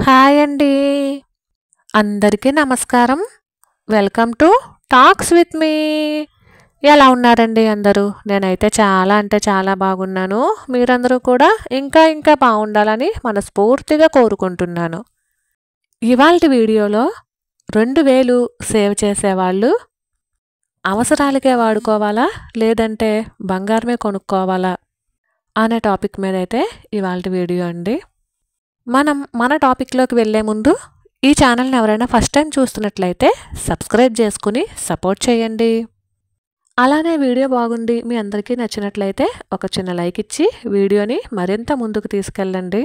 Hi అండి. అందరికీ నమస్కారం. Welcome to talks with me. ఎలా ఉన్నారండి అందరూ? నేనైతే చాలా అంటే చాలా బాగున్నాను. మీరందరూ కూడా ఇంకా బాగుండాలని మనస్ఫూర్తిగా కోరుకుంటున్నాను. ఇవాల్టి వీడియోలో 2000 సేవ్ చేసేవాళ్ళు అవసరాలకే వాడుకోవాలా లేదంటే బంగారమే కొనుక్కోవాలా అనే టాపిక్ మీద అయితే ఇవాల్టి వీడియో అండి. మన టాపిక్లోకి వెళ్ళే ముందు ఈ ఛానల్ని ఎవరైనా ఫస్ట్ టైం చూస్తున్నట్లయితే సబ్స్క్రైబ్ చేసుకుని సపోర్ట్ చేయండి. అలానే వీడియో బాగుండి మీ అందరికీ నచ్చినట్లయితే ఒక చిన్న లైక్ ఇచ్చి వీడియోని మరింత ముందుకు తీసుకెళ్ళండి.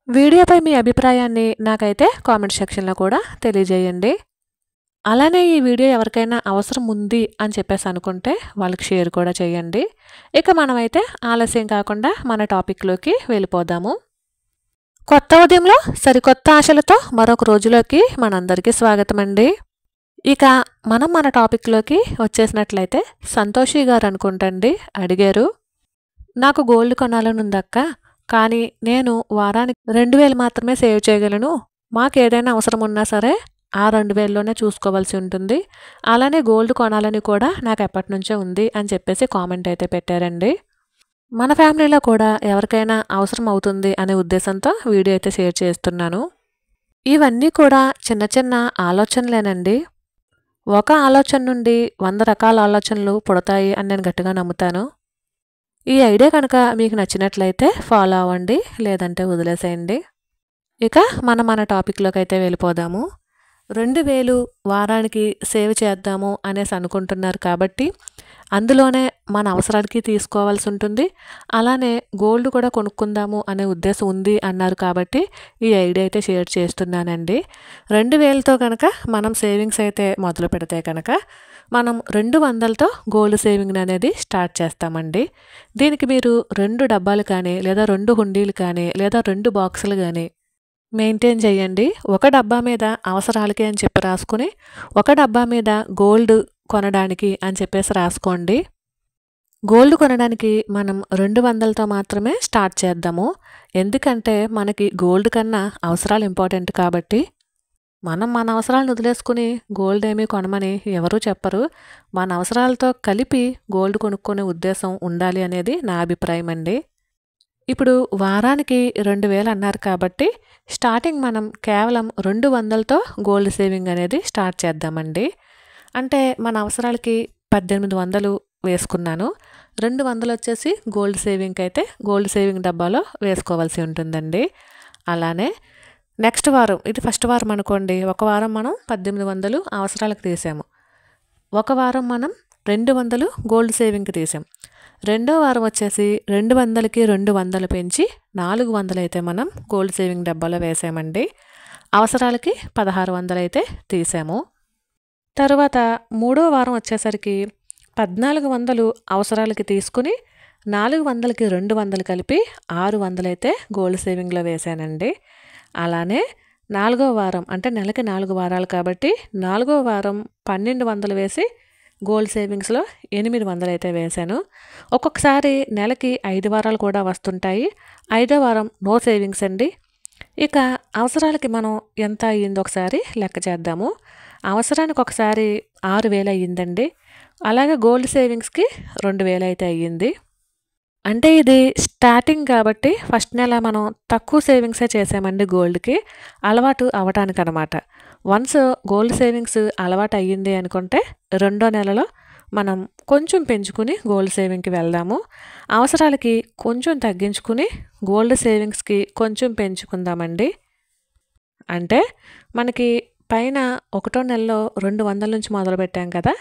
వీడియోపై మీ అభిప్రాయాన్ని నాకైతే కామెంట్ సెక్షన్లో కూడా తెలియజేయండి. అలానే ఈ వీడియో ఎవరికైనా అవసరం ఉంది అని చెప్పేసి అనుకుంటే వాళ్ళకి షేర్ కూడా చేయండి. ఇక మనమైతే ఆలస్యం కాకుండా మన టాపిక్లోకి వెళ్ళిపోదాము. కొత్త ఉదయంలో సరికొత్త ఆశలతో మరొక రోజులోకి మనందరికీ స్వాగతం అండి. ఇక మన టాపిక్లోకి వచ్చేసినట్లయితే సంతోషి గారు అనుకుంటండి అడిగారు, నాకు గోల్డ్ కొనాలని ఉందక్క, కానీ నేను వారానికి 2000 మాత్రమే సేవ్ చేయగలను. మాకేదైనా అవసరం ఉన్నా సరే ఆ 2000లోనే చూసుకోవాల్సి ఉంటుంది. అలానే గోల్డ్ కొనాలని కూడా నాకు ఎప్పటి నుంచో ఉంది అని చెప్పేసి కామెంట్ అయితే పెట్టారండి. మన ఫ్యామిలీలో కూడా ఎవరికైనా అవసరం అవుతుంది అనే ఉద్దేశంతో వీడియో అయితే షేర్ చేస్తున్నాను. ఇవన్నీ కూడా చిన్న చిన్న ఆలోచనలేనండి. ఒక ఆలోచన నుండి 100 రకాల ఆలోచనలు పుడతాయి అని నేను గట్టిగా నమ్ముతాను. ఈ ఐడియా కనుక మీకు నచ్చినట్లయితే ఫాలో అవ్వండి, లేదంటే వదిలేసేయండి. ఇక మన టాపిక్లోకి అయితే వెళ్ళిపోదాము. 2000 వారానికి సేవ్ చేద్దాము అనేసి అనుకుంటున్నారు కాబట్టి అందులోనే మన అవసరాలకి తీసుకోవాల్సి ఉంటుంది. అలానే గోల్డ్ కూడా కొనుక్కుందాము అనే ఉద్దేశం ఉంది అన్నారు కాబట్టి ఈ ఐడియా అయితే షేర్ చేస్తున్నానండి. 2000తో కనుక మనం సేవింగ్స్ అయితే మొదలు పెడితే కనుక మనం 200తో గోల్డ్ సేవింగ్ అనేది స్టార్ట్ చేస్తామండి. దీనికి మీరు 2 డబ్బాలు కానీ లేదా 2 హుండీలు కానీ లేదా 2 బాక్సులు కానీ మెయింటైన్ చేయండి. ఒక డబ్బా మీద అవసరాలకి అని చెప్పి రాసుకుని ఒక డబ్బా మీద గోల్డ్ కొనడానికి అని చెప్పేసి రాసుకోండి. గోల్డ్ కొనడానికి మనం 200తో మాత్రమే స్టార్ట్ చేద్దాము. ఎందుకంటే మనకి గోల్డ్ కన్నా అవసరాలు ఇంపార్టెంట్ కాబట్టి. మన అవసరాలను వదిలేసుకుని గోల్డ్ ఏమీ కొనమని ఎవరూ చెప్పరు. మన అవసరాలతో కలిపి గోల్డ్ కొనుక్కునే ఉద్దేశం ఉండాలి అనేది నా అభిప్రాయం అండి. ఇప్పుడు వారానికి 2000 అన్నారు కాబట్టి స్టార్టింగ్ మనం కేవలం 200తో గోల్డ్ సేవింగ్ అనేది స్టార్ట్ చేద్దామండి. అంటే మన అవసరాలకి 1800 వేసుకున్నాను. 200 వచ్చేసి గోల్డ్ సేవింగ్కి అయితే గోల్డ్ సేవింగ్ డబ్బాలో వేసుకోవాల్సి ఉంటుందండి. అలానే నెక్స్ట్ వారం, ఇది ఫస్ట్ వారం అనుకోండి, ఒక వారం మనం 1800 అవసరాలకు తీసాము. ఒక వారం మనం 200 గోల్డ్ సేవింగ్కి తీసాం. రెండో వారం వచ్చేసి 200కి 200 పెంచి 400 అయితే మనం గోల్డ్ సేవింగ్ డబ్బాలో వేసామండి. అవసరాలకి 1600 అయితే తీసాము. తర్వాత మూడో వారం వచ్చేసరికి 1400 అవసరాలకి తీసుకుని 400కి 200 కలిపి 600 అయితే గోల్డ్ సేవింగ్లో వేసానండి. అలానే నాలుగో వారం, అంటే నెలకి 4 వారాలు కాబట్టి 4వ వారం 1200 వేసి గోల్డ్ సేవింగ్స్లో 800 అయితే వేశాను. ఒక్కొక్కసారి నెలకి 5 వారాలు కూడా వస్తుంటాయి. 5వ వారం నో సేవింగ్స్ అండి. ఇక అవసరాలకి మనం ఎంత అయ్యిందో ఒకసారి లెక్క చేద్దాము. అవసరానికి ఒకసారి 6000 అయ్యిందండి. అలాగే గోల్డ్ సేవింగ్స్కి 2000 అయితే అయ్యింది. అంటే ఇది స్టార్టింగ్ కాబట్టి ఫస్ట్ నెల మనం తక్కువ సేవింగ్సే చేసామండి గోల్డ్కి, అలవాటు అవ్వటానికి అనమాట. వన్స్ గోల్డ్ సేవింగ్స్ అలవాటు అయ్యింది అనుకుంటే రెండో నెలలో మనం కొంచెం పెంచుకుని గోల్డ్ సేవింగ్కి వెళ్దాము. అవసరాలకి కొంచెం తగ్గించుకుని గోల్డ్ సేవింగ్స్కి కొంచెం పెంచుకుందామండి. అంటే మనకి పైన ఒకటో నెలలో 200 నుంచి మొదలు పెట్టాం కదా,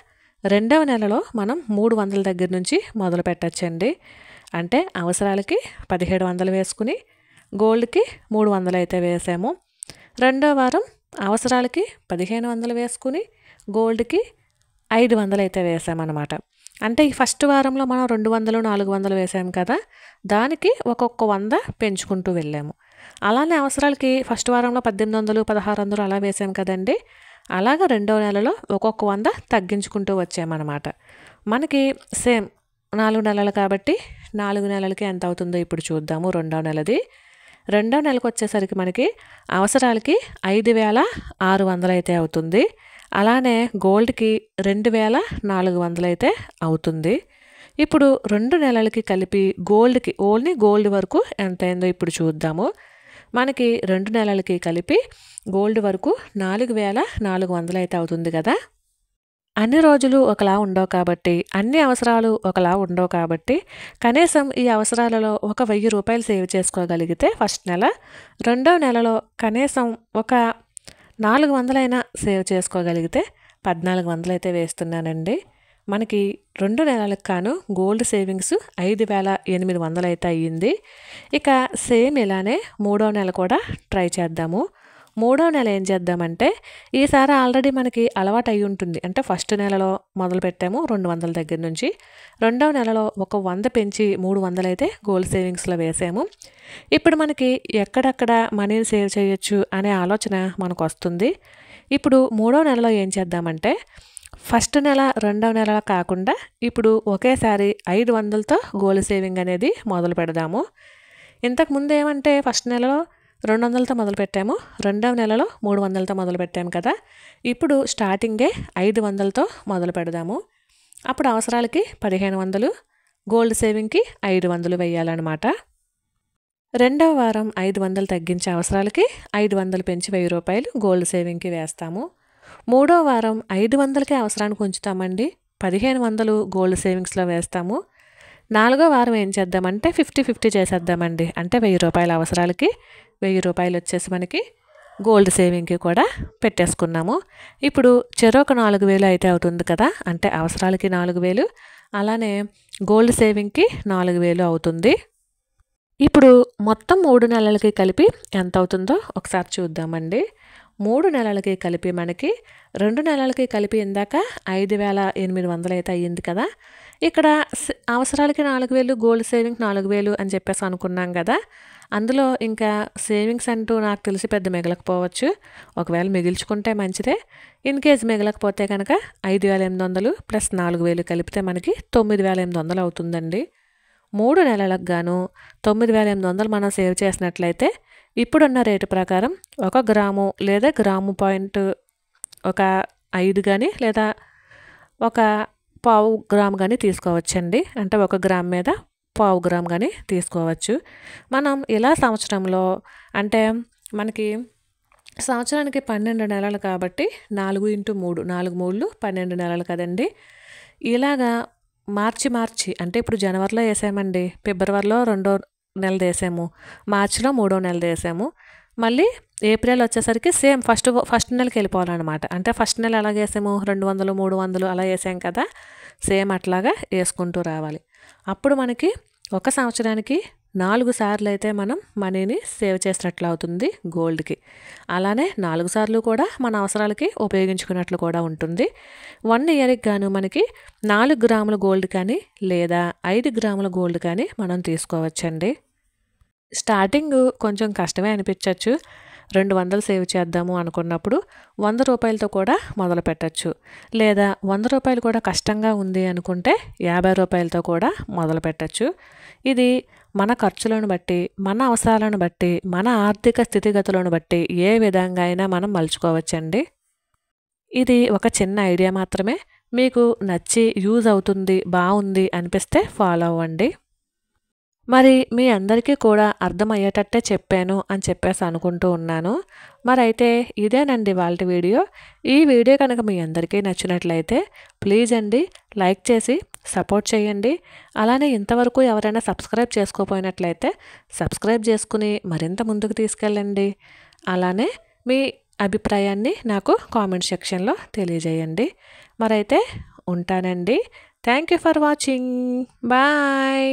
రెండవ నెలలో మనం 300 దగ్గర నుంచి మొదలు పెట్టచ్చండి. అంటే అవసరాలకి 1700 వేసుకుని గోల్డ్కి 300 అయితే వేసాము. రెండో వారం అవసరాలకి 1500 వేసుకుని గోల్డ్కి 500 అయితే వేసామన్నమాట. అంటే ఈ ఫస్ట్ వారంలో మనం 200, 400 వేసాం కదా, దానికి ఒక్కొక్క 100 పెంచుకుంటూ వెళ్ళాము. అలానే అవసరాలకి ఫస్ట్ వారంలో 1800, 1600 అలా వేసాం కదండి. అలాగా రెండో నెలలో ఒక్కొక్క 100 తగ్గించుకుంటూ వచ్చామన్నమాట. మనకి సేమ్ 4 నెలలు కాబట్టి 4 నెలలకి ఎంత అవుతుందో ఇప్పుడు చూద్దాము. రెండో నెలది రెండో నెలకు వచ్చేసరికి మనకి అవసరాలకి 5,600 అయితే అవుతుంది. అలానే గోల్డ్‌కి 2,400 అయితే అవుతుంది. ఇప్పుడు 2 నెలలకి కలిపి గోల్డ్‌కి ఓన్లీ గోల్డ్ వరకు ఎంతయిందో ఇప్పుడు చూద్దాము. మనకి 2 నెలలకి కలిపి గోల్డ్ వరకు 4,400 అయితే అవుతుంది కదా! అన్ని రోజులు ఒకలా ఉండవు కాబట్టి, అన్ని అవసరాలు ఒకలా ఉండవు కాబట్టి, కనీసం ఈ అవసరాలలో ఒక ₹1000 సేవ్ చేసుకోగలిగితే ఫస్ట్ నెల, రెండో నెలలో కనీసం ఒక 400 అయినా సేవ్ చేసుకోగలిగితే 1,400 అయితే వేస్తున్నానండి. మనకి 2 నెలలకు గాను గోల్డ్ సేవింగ్స్ 5,800 అయితే అయ్యింది. ఇక సేమ్ ఇలానే మూడో నెల కూడా ట్రై చేద్దాము. మూడో నెల ఏం చేద్దామంటే, ఈసారి ఆల్రెడీ మనకి అలవాటు అయ్యి ఉంటుంది. అంటే ఫస్ట్ నెలలో మొదలుపెట్టాము 200 దగ్గర నుంచి. రెండవ నెలలో ఒక 100 పెంచి 300 అయితే గోల్డ్ సేవింగ్స్‌లో వేసాము. ఇప్పుడు మనకి ఎక్కడెక్కడ మనీని సేవ్ చేయొచ్చు అనే ఆలోచన మనకొస్తుంది. ఇప్పుడు మూడో నెలలో ఏం చేద్దామంటే, ఫస్ట్ నెల, రెండవ నెల కాకుండా ఇప్పుడు ఒకేసారి 500తో గోల్డ్ సేవింగ్ అనేది మొదలు పెడదాము. ఇంతకుముందు ఏమంటే ఫస్ట్ నెలలో 200తో మొదలుపెట్టాము. రెండవ నెలలో 300తో మొదలుపెట్టాము కదా! ఇప్పుడు స్టార్టింగే 500తో మొదలు పెడదాము. అప్పుడు అవసరాలకి 1,500, గోల్డ్ సేవింగ్‌కి 500 వేయాలన్నమాట. రెండవ వారం 500 తగ్గించి అవసరాలకి 500 పెంచి ₹1000 గోల్డ్ సేవింగ్‌కి వేస్తాము. మూడో వారం 500కే అవసరానికి ఉంచుతామండి. 1,500 గోల్డ్ సేవింగ్స్‌లో వేస్తాము. నాలుగో వారం ఏం చేద్దామంటే 50-50 చేసేద్దామండి. అంటే ₹1000 అవసరాలకి, ₹1000 వచ్చేసి మనకి గోల్డ్ సేవింగ్‌కి కూడా పెట్టేసుకున్నాము. ఇప్పుడు చెరొక 4,000 అయితే అవుతుంది కదా! అంటే అవసరాలకి 4,000, అలానే గోల్డ్ సేవింగ్‌కి 4,000 అవుతుంది. ఇప్పుడు మొత్తం 3 నెలలకి కలిపి ఎంత అవుతుందో ఒకసారి చూద్దామండి. 3 నెలలకి కలిపి మనకి 2 నెలలకి కలిపి ఇందాక 5,800 అయితే అయ్యింది కదా! ఇక్కడ అవసరాలకి 4,000, గోల్డ్ సేవింగ్ 4,000 అని చెప్పేసి అనుకున్నాం కదా! అందులో ఇంకా సేవింగ్స్ అంటూ నాకు తెలిసి పెద్ద మిగలకపోవచ్చు. ఒకవేళ మిగిల్చుకుంటే మంచిదే. ఇన్ కేస్ మిగలకపోతే కనుక 5,800 ప్లస్ 4,000 కలిపితే మనకి 9,800 అవుతుందండి. 3 నెలలకు గాను 9,800 మనం సేవ్ చేసినట్లయితే ఇప్పుడున్న రేటు ప్రకారం 1 గ్రాము లేదా గ్రాము పాయింట్ ఒక 5 గాని లేదా ఒక పావు గ్రామ్ గాని తీసుకోవచ్చండి. అంటే 1 గ్రామ్ మీద పావు గ్రామ్ గాని తీసుకోవచ్చు. మనం ఇలా సంవత్సరంలో అంటే మనకి సంవత్సరానికి 12 నెలలు కాబట్టి 4x3 4 మూళ్ళు 12 నెలలు కదండి. ఇలాగా మార్చి అంటే ఇప్పుడు జనవరిలో వేసామండి, ఫిబ్రవరిలో 2వ నెలది వేసాము, మార్చిలో 3వ నెలది వేసాము. మళ్ళీ ఏప్రిల్ వచ్చేసరికి సేమ్ ఫస్ట్ నెలకి వెళ్ళిపోవాలన్నమాట. అంటే ఫస్ట్ నెల ఎలాగ వేసాము 200, 300 అలా వేసాం కదా! సేమ్ అట్లాగా వేసుకుంటూ రావాలి. అప్పుడు మనకి ఒక సంవత్సరానికి 4 సార్లు అయితే మనం మనీని సేవ్ చేసినట్లు అవుతుంది గోల్డ్‌కి. అలానే 4 సార్లు కూడా మన అవసరాలకి ఉపయోగించుకున్నట్లు కూడా ఉంటుంది. 1 ఇయర్‌కి గాను మనకి 4 గ్రాముల గోల్డ్ కానీ లేదా 5 గ్రాముల గోల్డ్ కానీ మనం తీసుకోవచ్చండి. స్టార్టింగ్ కొంచెం కష్టమే అనిపించవచ్చు. 200 సేవ్ చేద్దాము అనుకున్నప్పుడు ₹100తో కూడా మొదలు పెట్టచ్చు. లేదా ₹100 కూడా కష్టంగా ఉంది అనుకుంటే ₹50తో కూడా మొదలు పెట్టచ్చు. ఇది మన ఖర్చులను బట్టి, మన అవసరాలను బట్టి, మన ఆర్థిక స్థితిగతులను బట్టి ఏ విధంగా అయినా మనం మలుచుకోవచ్చండి. ఇది ఒక చిన్న ఐడియా మాత్రమే. మీకు నచ్చి యూజ్ అవుతుంది, బాగుంది అనిపిస్తే ఫాలో అవ్వండి. మరి మీ అందరికీ కూడా అర్థమయ్యేటట్టే చెప్పాను అని చెప్పేసి అనుకుంటూ ఉన్నాను. మరైతే ఇదేనండి ఇవాల్టి వీడియో. ఈ వీడియో కనుక మీ అందరికీ నచ్చినట్లయితే ప్లీజ్ అండి లైక్ చేసి సపోర్ట్ చేయండి. అలానే ఇంతవరకు ఎవరైనా సబ్స్క్రైబ్ చేసుకోపోయినట్లయితే సబ్స్క్రైబ్ చేసుకుని మరింత ముందుకు తీసుకెళ్ళండి. అలానే మీ అభిప్రాయాన్ని నాకు కామెంట్ సెక్షన్లో తెలియజేయండి. మరైతే ఉంటానండి. Thank you for watching. Bye.